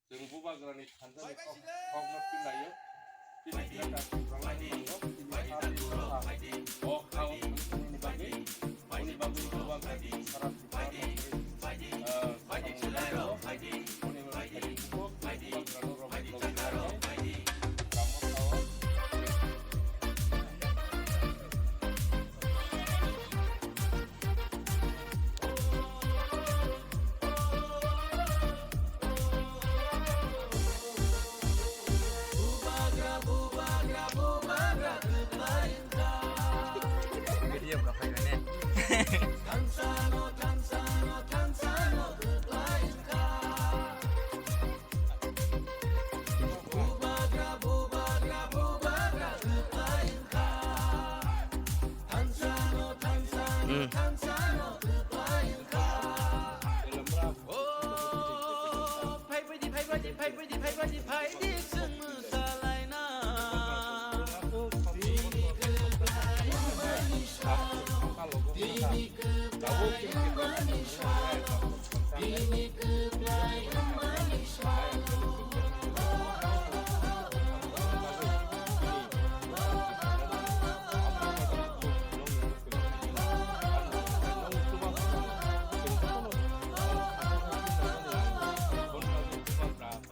जों बुबाग्रानि थान्दानि कग्नट पिलायो पिलाया दासिमफ्रांलाय नंगौ अ खाव नि बागै बुबाग्रानि सारा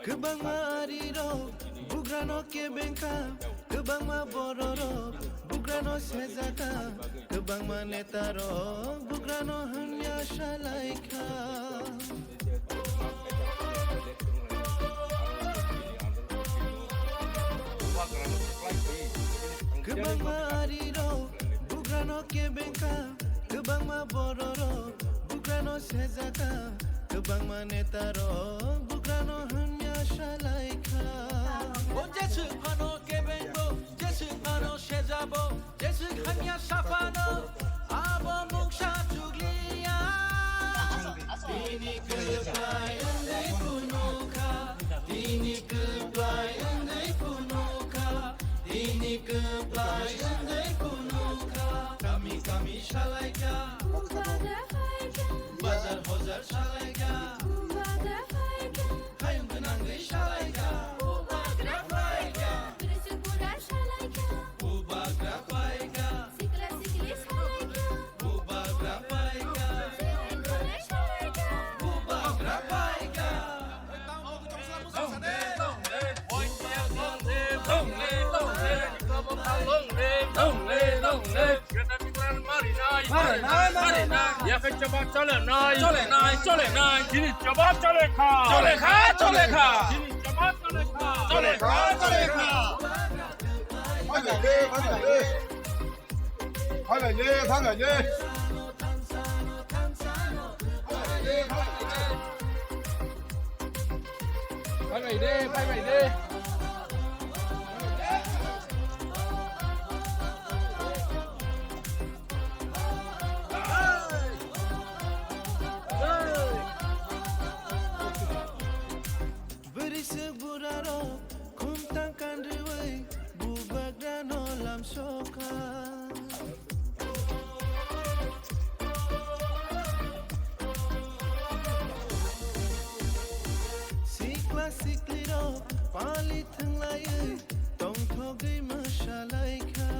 Kebangariro, bugrano kebengka, kebangma bororo, bugrano sezaka, kebangma netaro, bugrano hanya shalaika. Kebangariro, bugrano kebengka, kebangma bororo, bugrano sezaka, kebangma netaro, bugrano hanya shalaika. O jesu pano kebengo, jesu pano shezabo, jesu hanya safano, abo muksha juglia. Dini kebai andai punuka, dini kebai andai punuka, dini kebai andai punuka. Kami shalaika, bazar hozar shalaika, hayung kenangai shalaika. Ya kan coba colek naik, Kini coba colek kha. Kini coba colek kha. Phải vậy đi. Berisi buraro, kuntangkan riwai, bubagrano lam soka. Sikla sikliro, pali thenglai, tong thogai masalaika.